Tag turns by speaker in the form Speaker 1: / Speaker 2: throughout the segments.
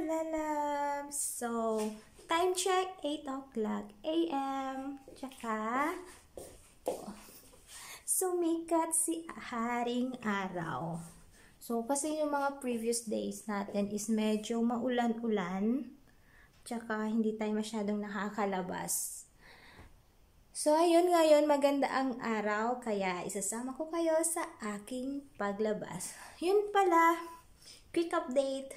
Speaker 1: lalabs! So, time check, 8 o'clock a.m. Tsaka, sumikat si Haring Araw. So, kasi yung mga previous days natin is medyo maulan-ulan. Tsaka, hindi tayo masyadong nakakalabas. So, ayun ngayon, maganda ang araw, kaya isasama ko kayo sa aking paglabas. Yun pala, quick update.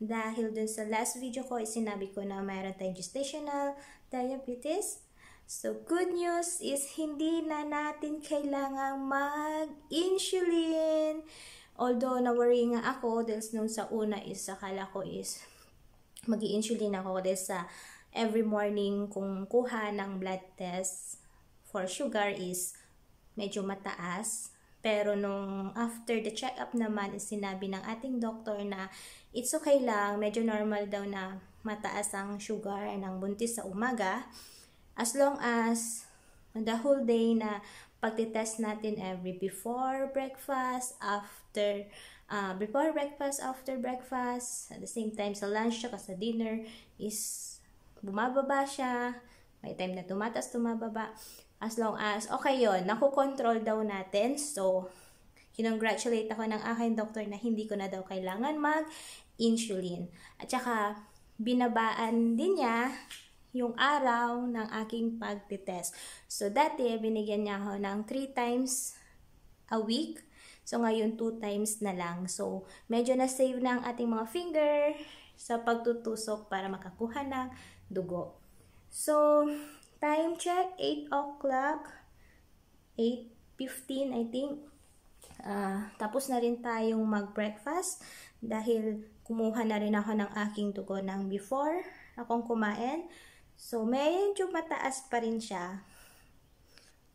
Speaker 1: Dahil dun sa last video ko, sinabi ko na mayroon tayong gestational diabetes. So, good news is hindi na natin kailangang mag-insulin. Although, na-worry nga ako dahil nung sa una is, akala ko is mag-i-insulin ako dahil sa every morning kung kuha ng blood test for sugar is medyo mataas. Pero nung after the check-up naman is sinabi ng ating doktor na it's okay lang, medyo normal daw na mataas ang sugar ng buntis sa umaga. As long as the whole day na pagtitest natin every before breakfast, after breakfast, at the same time sa lunch at sa dinner is bumababa siya, may time na tumatas, tumababa. As long as, okay yun, nakukontrol daw natin. So, kinongratulate ako ng aking doktor na hindi ko na daw kailangan mag-insulin. At saka, binabaan din niya yung araw ng aking pagtitest. So, dati, binigyan niya ako ng 3 times a week. So, ngayon 2 times na lang. So, medyo na-save na ang ating mga finger sa pagtutusok para makakuha ng dugo. So, time check, 8 o'clock, 8:15 I think. Tapos na rin tayong mag-breakfast dahil kumuha na rin ako ng aking dugo ng before akong kumain. So, medyo mataas pa rin siya.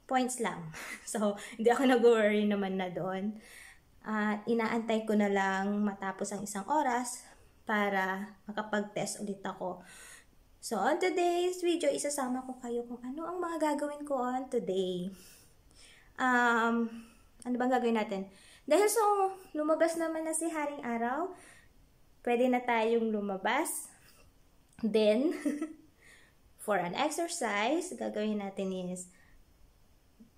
Speaker 1: Points lang. So, hindi ako nag-worry naman na doon. At inaantay ko na lang matapos ang 1 oras para makapag-test ulit ako. So, on today's video, isasama ko kayo kung ano ang mga gagawin ko on today. Ano bang gagawin natin? Dahil lumabas naman na si Haring Araw, pwede na tayong lumabas. Then, for an exercise, gagawin natin is,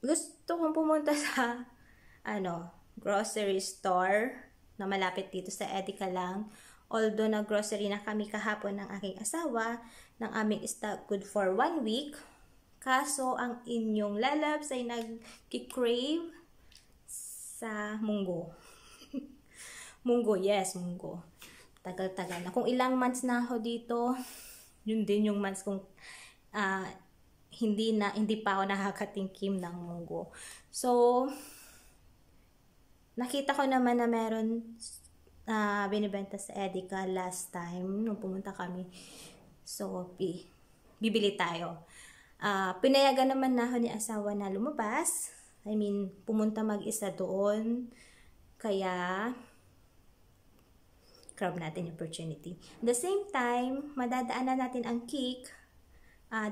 Speaker 1: gusto kong pumunta sa, grocery store na malapit dito sa Edeka lang. Although nag-grocery na kami kahapon ng aking asawa, ng aming stock good for 1 week. Kaso, ang inyong lalabs ay nag-crave sa munggo. Munggo, yes, munggo. Tagal-tagal na. Kung ilang months na ako dito, yun din yung months kung hindi pa ako nakakatingkim ng munggo. So, nakita ko naman na meron binibenta sa Edeka last time nung pumunta kami. So, bibili tayo. Pinayagan naman na ako ni asawa na lumabas. I mean, pumunta mag-isa doon. Kaya, grab natin yung opportunity. At the same time, madadaanan natin ang Cake.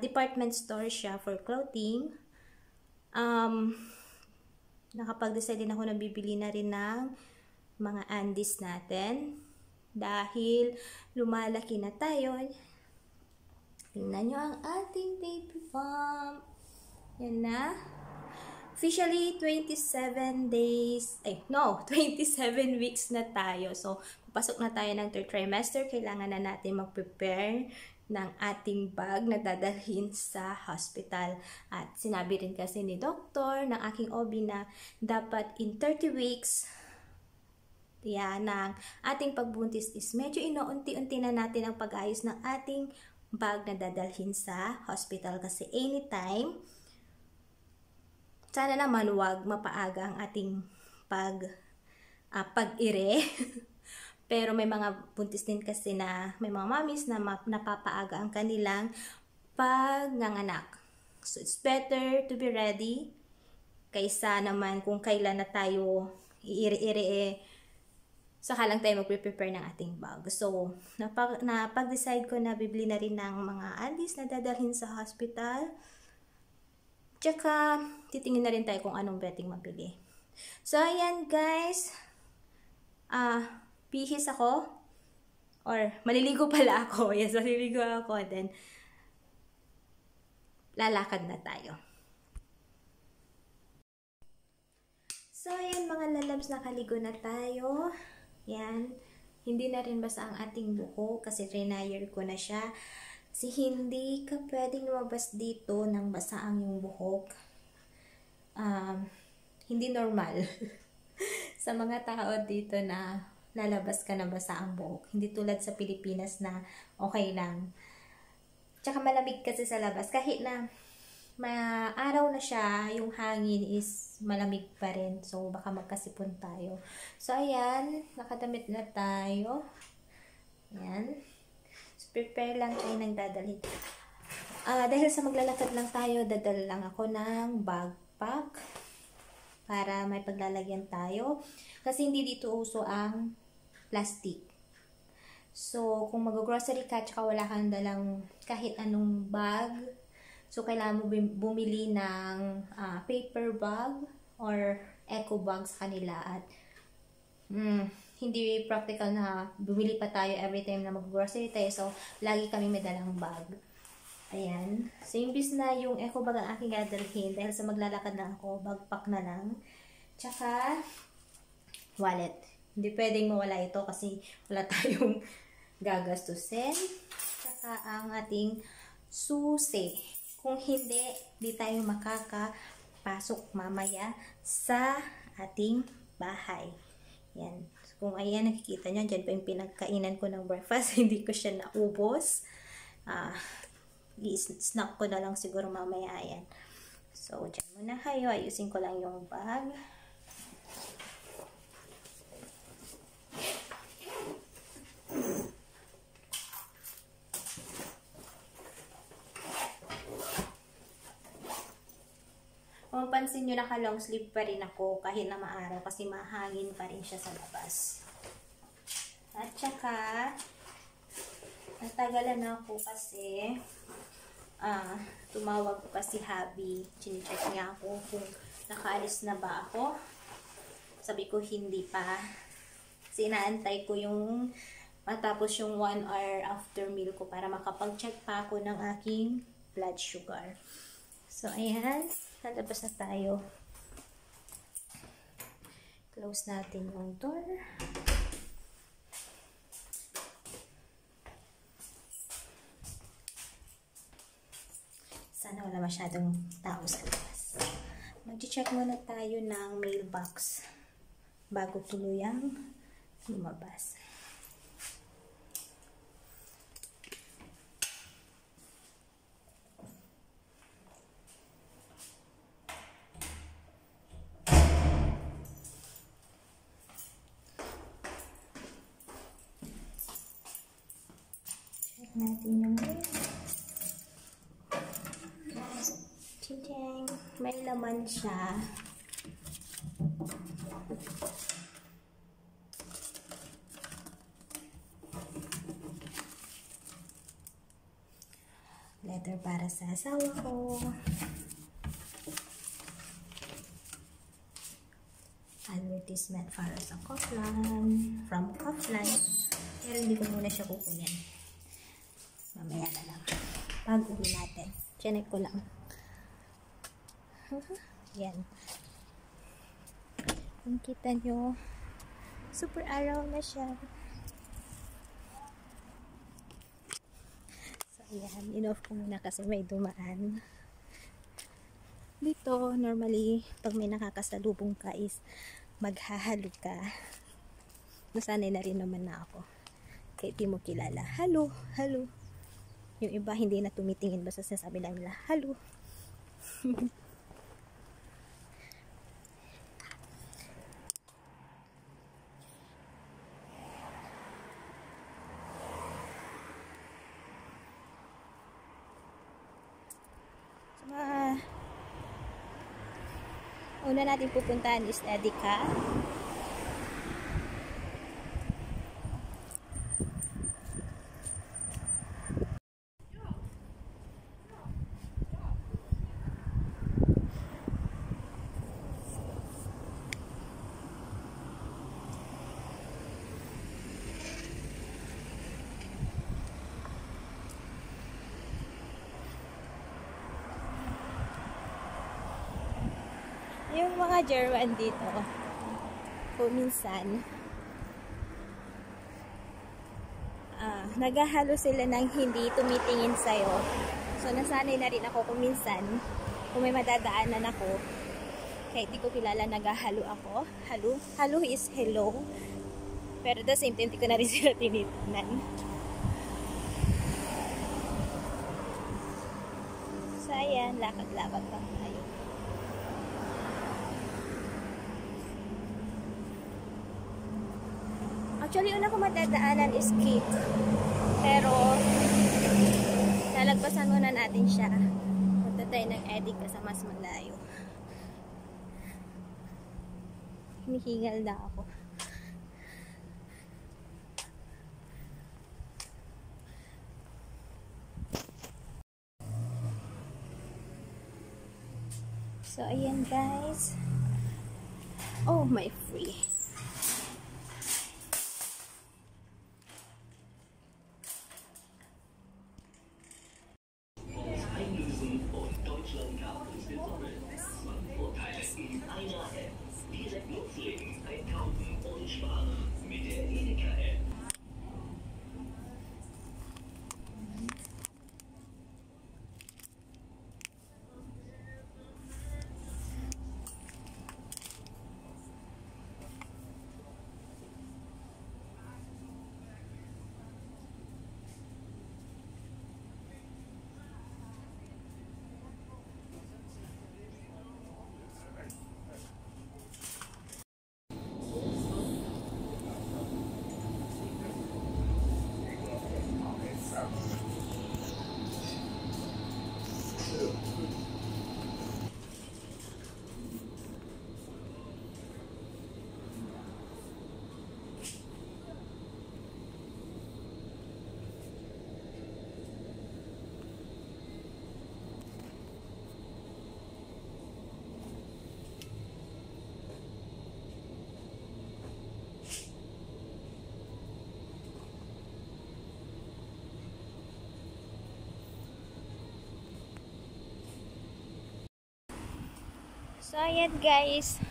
Speaker 1: Department store siya for clothing. Nakapag-decide din ako na bibili na rin ng mga undies natin. Dahil lumalaki na tayo. Tingnan nyo ang ating baby bump. Yan na. Officially, 27 weeks na tayo. So, papasok na tayo ng 3rd trimester. Kailangan na natin mag-prepare ng ating bag na dadalhin sa hospital. At sinabi rin kasi ni doktor ng aking OB na dapat in 30 weeks, ng ating pagbuntis is medyo inuunti-unti na natin ang pag-ayos ng ating bag na dadalhin sa hospital. Kasi anytime, sana naman wag mapaaga ang ating pag-ire. Pero may mga buntis din kasi na may mga mommies na napapaaga ang kanilang pagnganganak. So, it's better to be ready kaysa naman kung kailan na tayo iire-ire saka lang tayo magpe-prepare ng ating bag. So, napag-decide ko na bibili na rin ng mga undies na dadalhin sa hospital. Tsaka, titingin na rin tayo kung anong pwedeng mabili. So, ayan guys. Bihis ako. or maliligo pala ako. Yes, maliligo ako. Then, lalakad na tayo. So, ayan mga lalabs, nakaligo na tayo. Yan. Hindi na rin basa ang ating buhok kasi renayer ko na siya. Kasi hindi ka pwedeng lumabas dito nang basa ang yung buhok. Hindi normal. Sa mga tao dito na lalabas ka na basa ang buhok. Hindi tulad sa Pilipinas na okay lang. Tsaka malamig kasi sa labas. Kahit na araw na siya, yung hangin is malamig pa rin. So, baka magkasipon tayo. So, ayan. Nakadamit na tayo. Ayan. So, prepare lang tayo ng dadalhin. Dahil sa maglalakad lang tayo, dadala lang ako ng backpack para may paglalagyan tayo. Kasi hindi dito uso ang plastic. So, kung mag-grocery ka, tsaka wala kang dalang kahit anong bag, so, kailangan mo bumili ng paper bag or eco bag sa kanila. At hindi practical na bumili pa tayo every time na mag-grocery tayo. So, lagi kami may dalang bag. Ayan. So, imbis na yung eco bag ang aking dadalhin, dahil sa maglalakad na ako, backpack na lang. Tsaka, wallet. Hindi pwedeng mawala ito kasi wala tayong gagastusin. Tsaka, ang ating susi. Kung hindi, di tayo makakapasok mamaya sa ating bahay. Yan. So, kung ayan, nakikita nyo, dyan pa yung pinagkainan ko ng breakfast. Hindi ko siya naubos. I-snack ko na lang siguro mamaya. Ayan. So, dyan muna kayo. Ayusin ko lang yung bag. Kung pansin nyo, naka-long sleeve pa rin ako kahit na maaraw kasi mahangin pa rin siya sa labas. At saka, natagalan ako kasi tumawag pa si Habi. Chine-check niya ako kung nakaalis na ba ako. Sabi ko hindi pa. Kasi inaantay ko yung matapos yung 1 hour after meal ko para makapag-check pa ako ng aking blood sugar. So, ayan. Lalabas na tayo. Close natin yung door. Sana wala masyadong tao sa labas. Mag-check muna tayo ng mailbox bago tuluyang lumabas. Natin yung chicheng. May laman siya. Letter para sa asawa ko. Advertisement para sa Kaufland. From Kaufland. Pero hindi ko muna siya kukunin. Mamaya na lang. Pag-uwi natin. Chinek ko lang. Yan. Kung kita nyo, super araw na siya. So, yan. In-off ko muna kasi may dumaan. Dito, normally, pag may nakakasalubong ka is maghahalo ka. Nasanay na rin naman na ako. Kahit di mo kilala. Hello, hello. Yung iba hindi na tumitingin, basta sinasabi lang nila, hello. Una natin pupuntahan is Edeka. mga German dito, kung minsan, naghahalo sila ng hindi tumitingin sa'yo. So, nasanay na rin ako kung minsan, kung may madadaanan ako, kahit di ko kilala, naghahalo ako. Halo is hello. Pero at the same time, di ko na rin sila tinitingnan. So, ayan, lakad-lakad lang tayo. Actually, una ko madadaanan is cake. Pero, lalagpasan muna natin siya. Punta tayo ng Edeka sa mas malayo. Hinihingal na ako. So, ayan guys. Oh, my free. So, ayan guys.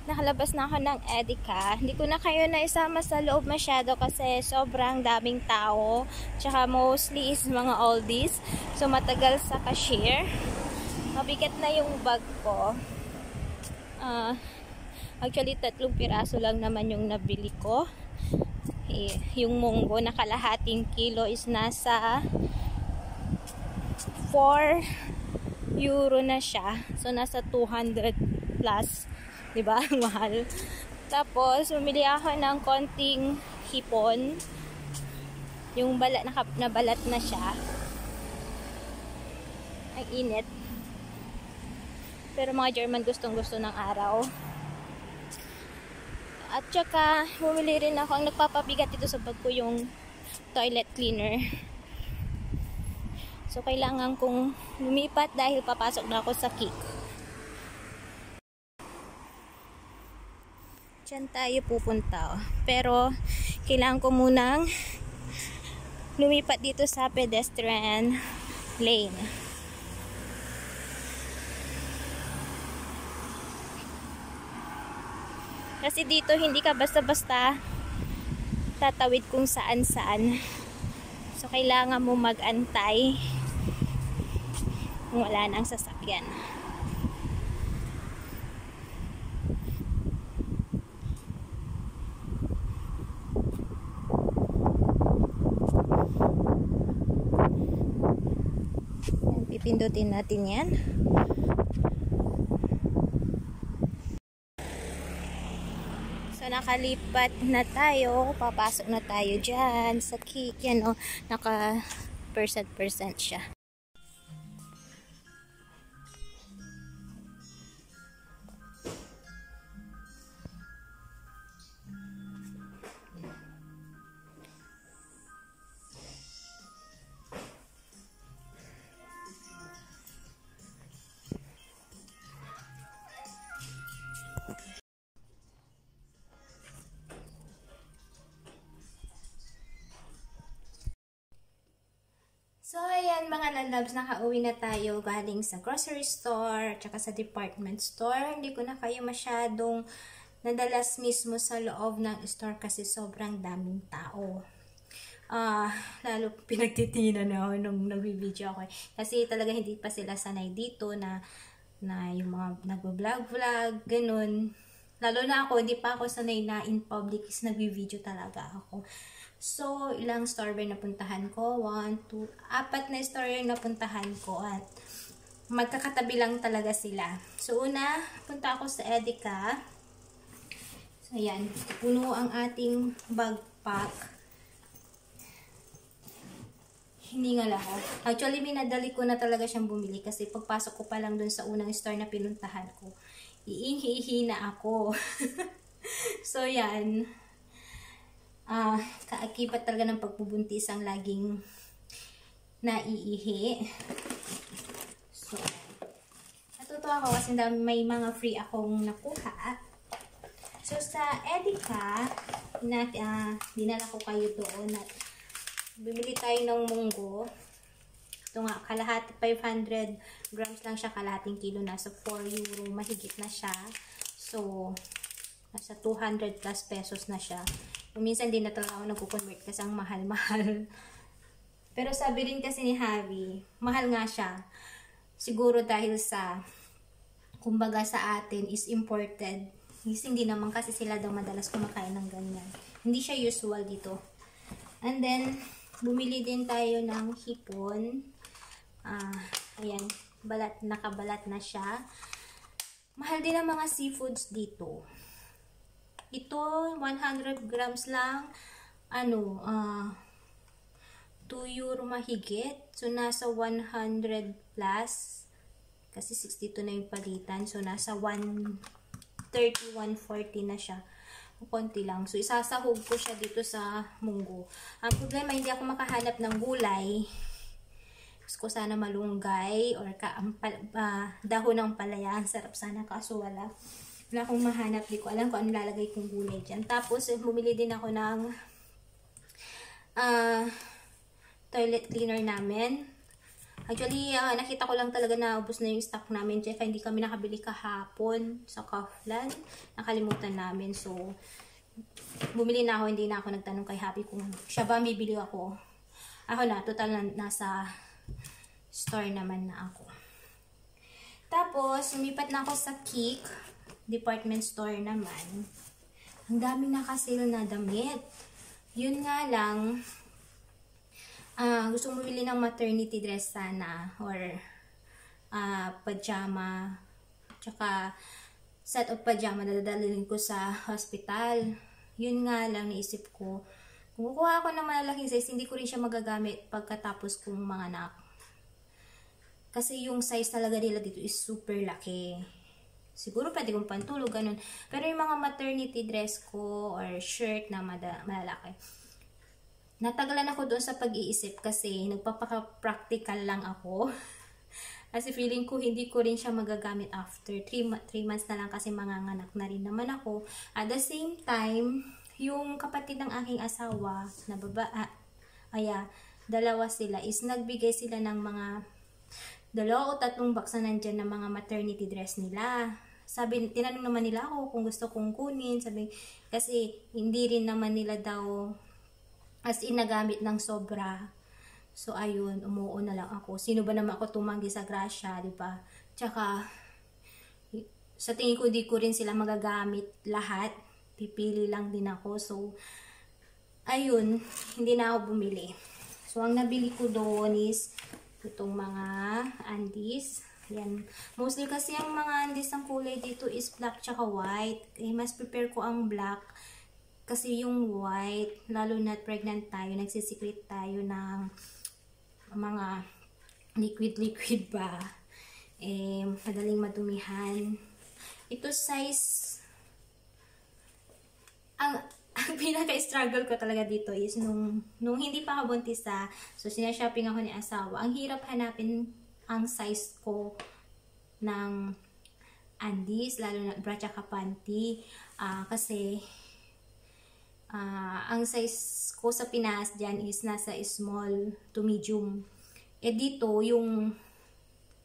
Speaker 1: Nakalabas na ako ng Edeka. Hindi ko na kayo naisama sa loob masyado kasi sobrang daming tao. Tsaka mostly is mga oldies. So, matagal sa cashier. Mabigat na yung bag ko. Actually, 3 piraso lang naman yung nabili ko. Yung munggo na kalahating kilo is nasa 4 euro na siya. So, nasa 200 plus. Diba? Mahal. Tapos, bumili ako ng konting hipon. Yung balat, nabalat na siya. Ang init. Pero mga German gustong-gusto ng araw. At saka, bumili rin ako. Ang nagpapabigat dito sa bag ko yung toilet cleaner. So, kailangan kong lumipat dahil papasok na ako sa Kik. Diyan tayo pupunta. Pero, kailangan ko munang lumipat dito sa pedestrian lane. Kasi dito, hindi ka basta-basta tatawid kung saan-saan. So, kailangan mo mag-antay kung wala nang sasakyan. Pipindutin natin yan. So, nakalipat na tayo. Papasok na tayo dyan sa Kik. Yan o, naka percent siya. So, ayan mga loves, nakauwi na tayo galing sa grocery store, tsaka sa department store. Hindi ko na kayo masyadong nadalas mismo sa loob ng store kasi sobrang daming tao. Lalo pinagtitinan ako nung nag-video ako. Kasi talaga hindi pa sila sanay dito na yung mga nag-vlog, ganun. Lalo na ako, hindi pa ako sanay na in public is nag-video talaga ako. So, ilang store ba napuntahan ko? 1, 2, 4 na store yung napuntahan ko at magkakatabi lang talaga sila. So, una, punta ako sa Edeka. So, ayan. Puno ang ating backpack. Hindi nga lahat. Actually, minadali ko na talaga siyang bumili kasi pagpasok ko pa lang dun sa unang store na pinuntahan ko, iihi na ako. So, yan. Kaakibat talaga ng pagbubuntis ang laging naiihi. So, natutuwa ako kasi may mga free akong nakuha. So, sa Edeka, dinala ko kayo doon at bumili tayo ng munggo. Ito nga, kalahati, 500 grams lang siya, kalahating kilo, nasa 4 euro, mahigit na siya. So, nasa 200 plus pesos na siya. Minsan din na talaga ako nagko-convert kasi ang mahal-mahal. Pero sabi rin kasi ni Javi, mahal nga siya. Siguro dahil sa, kumbaga sa atin is imported. Hindi naman kasi sila daw madalas kumakain ng ganyan. Hindi siya usual dito. And then, bumili din tayo ng hipon. Ayan, nakabalat na siya. Mahal din ang mga seafoods dito. Ito, 100 grams lang. 2 euro mahigit. So, nasa 100 plus. Kasi 62 na yung palitan. So, nasa 130, 140 na siya. Konti lang. So, isasahog ko siya dito sa munggo. Ang problema, hindi ako makahanap ng gulay. Gusto ko sana malunggay or dahon ng palaya. Ang sarap sana kaso wala. Wala akong mahanap. Di ko alam kung ano lalagay kong gulay dyan. Tapos, bumili din ako ng toilet cleaner namin. Actually, nakita ko lang talaga na ubos na yung stock namin. Tsaka hindi kami nakabili kahapon sa Kaufland. Nakalimutan namin. So, bumili na ako. Hindi na ako nagtanong kay Happy kung siya ba bibili ako. Ako na. Total na nasa store naman na ako. Tapos, lumipat na ako sa Kik. Department store naman. Ang daming naka-sale na damit. Yun nga lang, gusto bumili ng maternity dress sana or pajama, tsaka set of pajama na dadalhin ko sa hospital. Yun nga lang naisip ko, kung kukuha ako ng malalaking size, hindi ko rin siya magagamit pagkatapos kong manganak. Kasi yung size talaga nila dito is super laki. Siguro pwede kong pantulog, ganun. Pero yung mga maternity dress ko or shirt na malalaki, natagalan ako doon sa pag-iisip kasi nagpapaka-practical lang ako. Kasi feeling ko hindi ko rin siya magagamit after 3 months na lang kasi manganganak na rin naman ako. At the same time, yung kapatid ng aking asawa na dalawa sila is nagbigay sila ng mga 2 o 3 box na nandyan ng mga maternity dress nila. Tinanong naman nila ako kung gusto kong kunin. Kasi hindi rin naman nila daw as in nagamit ng sobra. So, ayun, umuo na lang ako. Sino ba naman ako tumanggi sa grasya, di ba? Tsaka, sa tingin ko, di ko rin sila magagamit lahat. Pipili lang din ako. So, ayun, hindi na ako bumili. So, ang nabili ko doon is itong mga undies. Yan. Mostly kasi ang mga undies ng kulay dito is black tsaka white. Mas prepare ko ang black. Kasi yung white, lalo na pregnant tayo, nagsisecrete tayo ng mga liquid ba. Madaling madumihan. Ito size, ang pinaka-struggle ko talaga dito is nung hindi pa ako buntisa, so sinashopping ako ni asawa, ang hirap hanapin ang size ko ng undies, lalo na bra tsaka panty, kasi ang size ko sa Pinas dyan is nasa small to medium. Eh dito, yung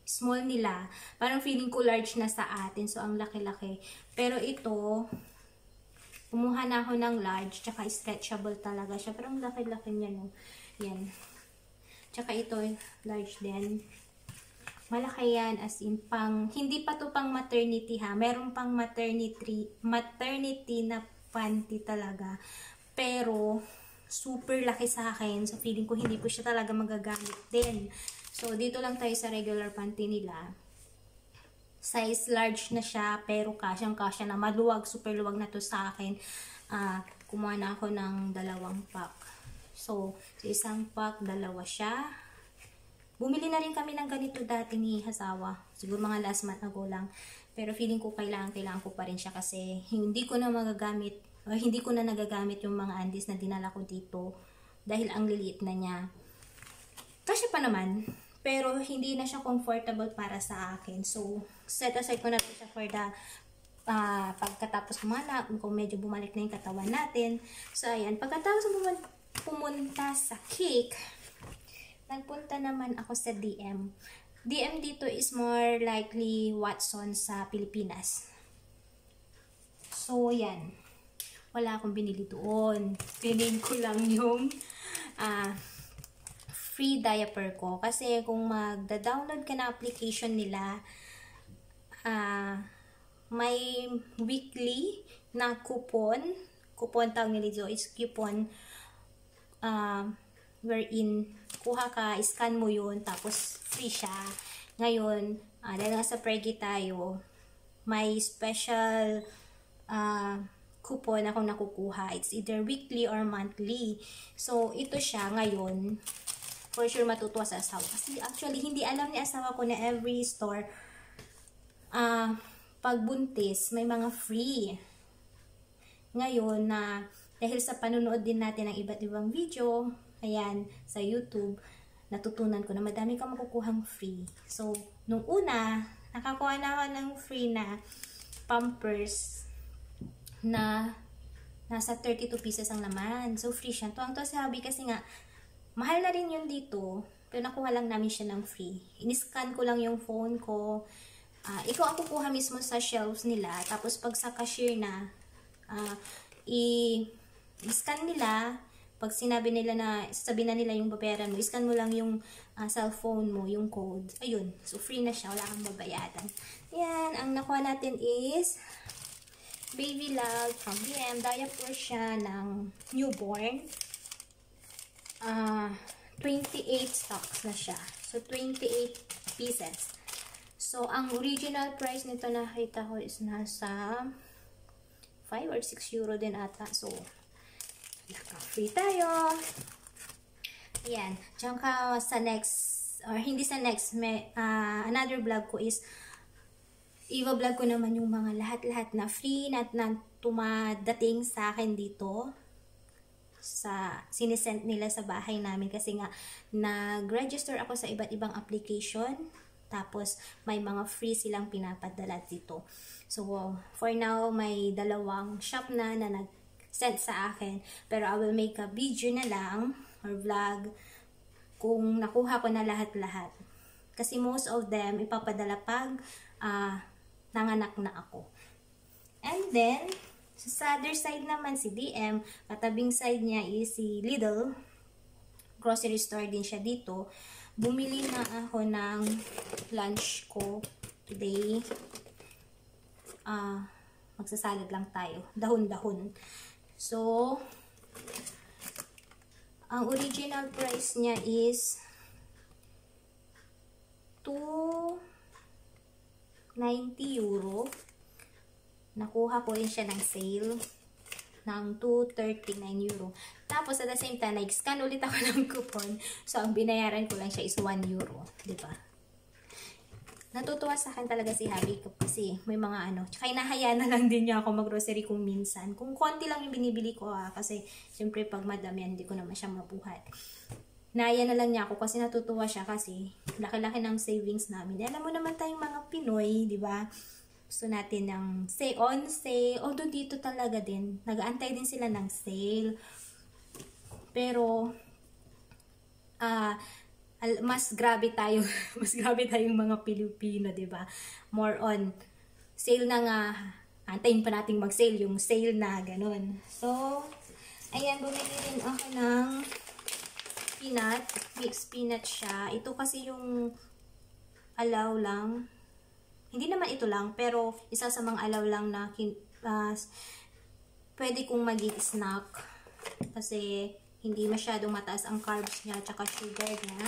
Speaker 1: small nila, parang feeling ko large na sa atin. So, ang laki-laki. Pero ito, kumuha na ako ng large, tsaka stretchable talaga siya. Pero ang laki-laki niya, no? Yan. Tsaka ito, large din. Malaki yan, as in, hindi pa to pang maternity ha. Meron pang maternity na panty talaga. Pero, super laki sa akin. So, feeling ko hindi ko siya talaga magagamit din. So, dito lang tayo sa regular panty nila. Size large na siya, pero kasyang-kasya na. Maluwag, super luwag na to sa akin. Kumuha na ako ng 2 pack. So, sa isang pack, 2 siya. Bumili na rin kami ng ganito dati ni Hasawa. Siguro mga last month ago lang. Pero feeling ko kailangan ko pa rin siya kasi hindi ko na magagamit, o hindi ko na nagagamit yung mga undies na dinala ko dito. Dahil ang liliit na niya. Kasi pa naman, pero hindi na siya comfortable para sa akin. So, set aside ko na siya for the pagkatapos kumana, kung medyo bumalik na yung katawan natin. So, ayan. Pagkatapos pumunta sa cake, nagpunta naman ako sa DM. DM dito is more likely Watson sa Pilipinas. So, yan. Wala akong binili doon. Pinili ko lang yung free diaper ko. Kasi kung magda-download ka na application nila, may weekly na coupon. Coupon tawag nila dito is coupon wherein kuha ka, scan mo yun, tapos free siya. Ngayon, dahil nga sa Pregi tayo, may special coupon akong nakukuha. It's either weekly or monthly. So, ito siya ngayon. For sure matutuwa sa asawa. Kasi actually, hindi alam ni asawa ko na every store, pag buntis, may mga free. Ngayon, dahil sa panunood din natin ng iba't ibang video, ayan, sa YouTube, natutunan ko na madami kang makukuhang free. So, nung una, nakakuha na ako ng free na Pampers na nasa 32 pieces ang laman. So, free siya. Tuwang-tuwa si hubby kasi nga, mahal na rin yun dito. Pero nakuha lang namin siya ng free. In-scan ko lang yung phone ko. Ikaw ang kukuha mismo sa shelves nila. Tapos, pag sa cashier na, i-scan nila. Pag sinabi nila na, sasabihin na nila yung babayaran mo, i-scan mo lang yung cellphone mo, yung code. Ayun. So, free na siya. Wala kang babayaran. Yan. Ang nakuha natin is Baby Love from DM. Diaper siya ng newborn. 28 stocks na siya. So, 28 pieces. So, ang original price nito nakita ko is nasa 5 or 6 euro din ata. So, naka-free tayo. Ayan. Diyan ka sa next, or hindi sa next, another vlog ko is, i-vlog ko naman yung mga lahat-lahat na free na tumadating sa akin dito. Sinisend nila sa bahay namin kasi nga nag-register ako sa iba't ibang application. Tapos, may mga free silang pinapadala dito. So, for now, may 2 shop na nag-send sa akin. Pero, I will make a video na lang or vlog kung nakuha ko na lahat-lahat. Kasi most of them, ipapadala pag nanganak na ako. And then, sa other side naman, si DM, katabing side niya is si Lidl. Grocery store din siya dito. Bumili na ako ng lunch ko today. Magsasalad lang tayo. Dahon-dahon. So, ang original price niya is 290 euro. Nakuha ko rin siya ng sale ng 239 euro. Tapos, at the same time, nag-scan ulit ako ng coupon. So, ang binayaran ko lang siya is 1 euro. Diba? Natutuwa sa akin talaga si hubby ko kasi may mga Tsaka inahaya na lang din niya ako mag-grocery kung minsan. Kung konti lang yung binibili ko kasi syempre pag madami yan, hindi ko naman siya mabuhat. Naya na lang niya ako kasi natutuwa siya kasi laki-laki ng savings namin. Alam mo naman tayong mga Pinoy, di ba? Gusto natin ng on sale. Although dito talaga din, nag-aantay din sila ng sale. Pero, mas grabe tayo, mas grabe tayong mga Pilipino, 'di ba? More on sale na nga, antayin pa nating mag-sale, yung sale na ganun. So, ayan, bumili din ako ng peanut, mixed peanut siya. Ito kasi yung alaw lang. Hindi naman ito lang, pero isa sa mga alaw lang na pwede kong mag-snack kasi hindi masyadong mataas ang carbs niya at sugar niya.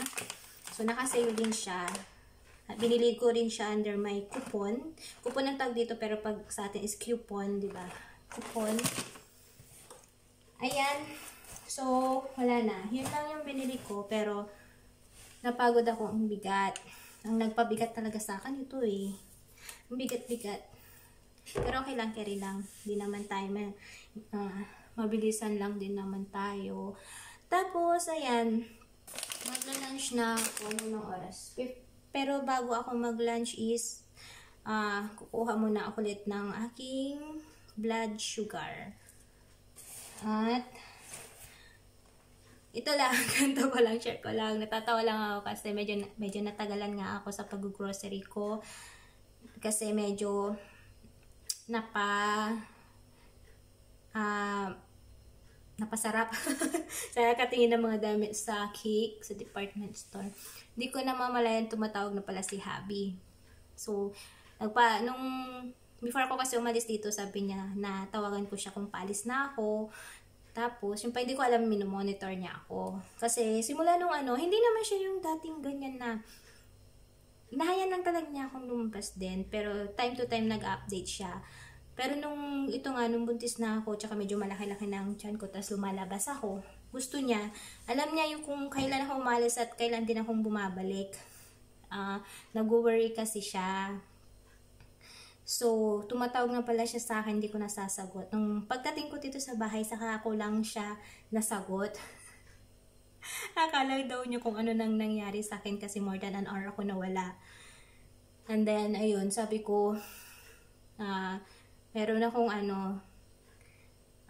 Speaker 1: So, naka-sale din siya. Binili ko rin siya under my coupon. Coupon ang tawag dito, pero pag sa atin is coupon, di ba? Coupon. Ayan. So, wala na. Yun lang yung binili ko, pero napagod ako. Ang bigat. Ang nagpabigat talaga sa akin ito eh. Ang bigat-bigat. Pero okay lang, carry lang. Hindi naman tayo mabilisan lang din naman tayo. Tapos, ayan, magla-lunch na ako ng oras. Pero bago ako mag-lunch is, kukuha muna ako ulit ng aking blood sugar. At, ito lang, ganito ko lang, share ko lang. Natatawa lang ako kasi medyo natagalan nga ako sa pag-grocery ko. Kasi medyo napasarap sa katingin ng mga damit sa cake sa department store. Hindi ko namamalayan tumatawag na pala si Habi. So, nung before ako kasi umalis dito, sabi niya na tawagan ko siya kung paalis na ako. Tapos, yung pa hindi ko alam, minomonitor niya ako. Kasi, simula nung hindi naman siya yung dating ganyan na inahayan lang talaga niya akong lumabas din. Pero, time to time nag-update siya. Pero nung buntis na ako, tsaka medyo malaki-laki ng tiyan ko, tapos lumalabas ako, gusto niya, alam niya yung kung kailan ako umalis at kailan din akong bumabalik. Nag-worry kasi siya. So, tumatawag na pala siya sa akin, hindi ko nasasagot. Nung pagdating ko dito sa bahay, saka ako lang siya nasagot. Akala daw niya kung ano nang nangyari sa akin kasi more than an hour ako nawala. And then, ayun, sabi ko, meron akong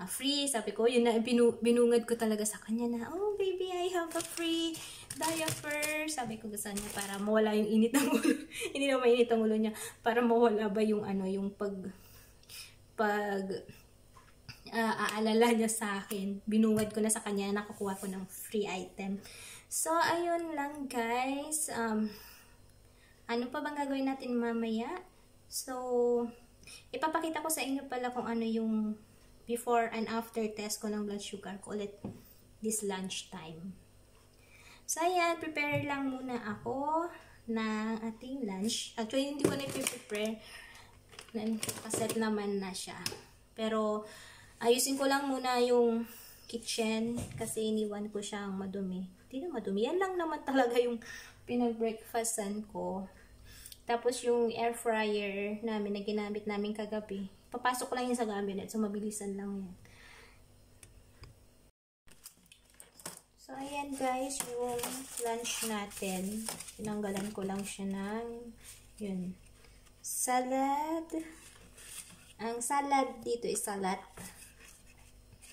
Speaker 1: free. Sabi ko, yun na, binungad ko talaga sa kanya na, oh baby, I have a free diaper. Sabi ko sa kanya para mawala yung init ng ulo. Hindi na mainit ang ulo niya. Para mawala ba yung yung aalala niya sa akin. Binungad ko na sa kanya, nakukuha ko ng free item. So, ayun lang guys. Ano pa bang gagawin natin mamaya? So, ipapakita ko sa inyo pala kung ano yung before and after test ko ng blood sugar ko ulit this lunch time. So, ayan, prepare lang muna ako ng ating lunch. Actually, hindi ko na i-prepare. Kaset naman na siya. Pero, ayusin ko lang muna yung kitchen kasi iniwan ko siyang madumi. Hindi na madumi. Yan lang naman talaga yung pinag-breakfastan ko. Tapos yung air fryer namin na ginamit namin kagabi, papasok ko lang yun sa cabinet. So, mabilisan lang yan. So, ayan guys, yung lunch natin. Tinanggalan ko lang siya ng, yun, salad. Ang salad dito is salad.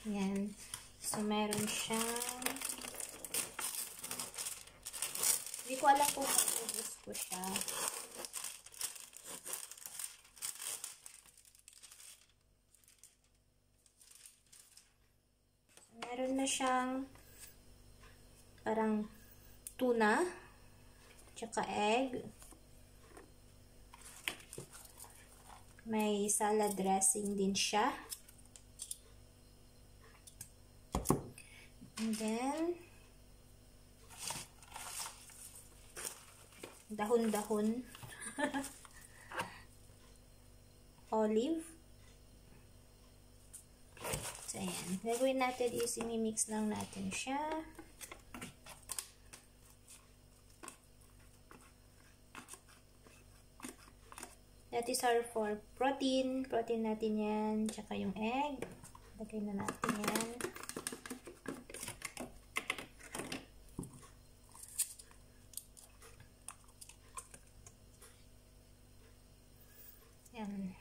Speaker 1: Ayan. So, meron siyang, hindi ko alam kung mag-ubos ko siya. Meron na siyang parang tuna, tsaka egg. May salad dressing din siya. And then, dahon-dahon. Olive. So, ayan. Gagawin natin is i-mix lang natin siya. That is our for protein. Protein natin yan. Tsaka yung egg. Lagay na natin yan. Yan.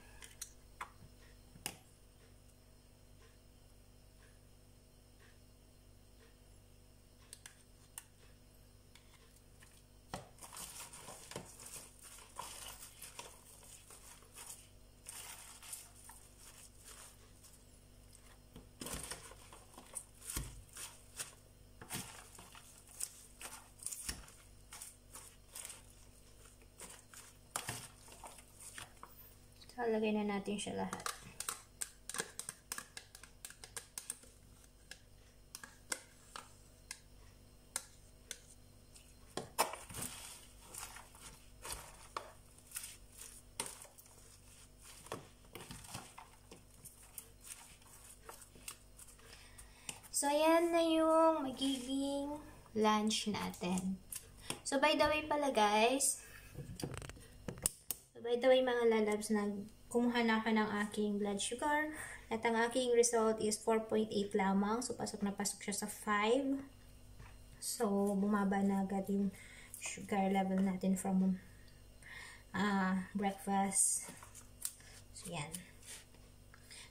Speaker 1: Lalagay na natin siya lahat. So, ayan na yung magiging lunch natin. So, by the way pala guys, mga lalabs, kumuha na ako ng aking blood sugar. At ang aking result is 4.8 lamang. So, pasok na pasok siya sa 5. So, bumaba na agad yung sugar level natin from breakfast. So, yan.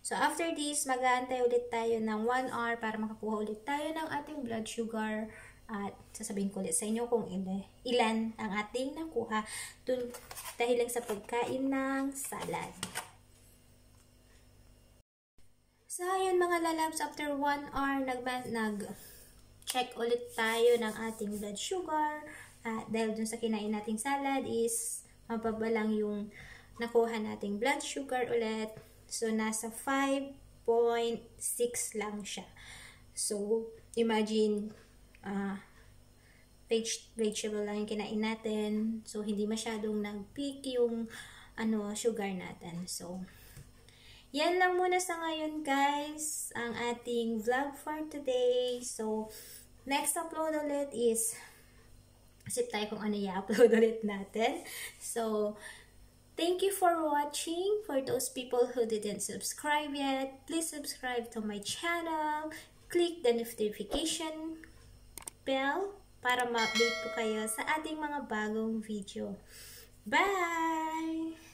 Speaker 1: So, after this, mag-aantay ulit tayo ng 1 hour para makakuha ulit tayo ng ating blood sugar. At sasabihin ko ulit sa inyo kung ilan ang ating nakuha dahil lang sa pagkain ng salad. So, ayun mga lalabs, after 1 hour, nag-check ulit tayo ng ating blood sugar. At dahil dun sa kinain nating salad is mababa lang yung nakuha nating blood sugar ulit. So, nasa 5.6 lang siya. So, imagine, vegetable lang yung kinain natin. So, hindi masyadong nag-peak yung sugar natin. So, yan lang muna sa ngayon guys, ang ating vlog for today. So, next upload ulit is, isip tayo kung ano i-upload ulit natin. So, thank you for watching. For those people who didn't subscribe yet, please subscribe to my channel. Click the notification bell para ma-update po kayo sa ating mga bagong video. Bye!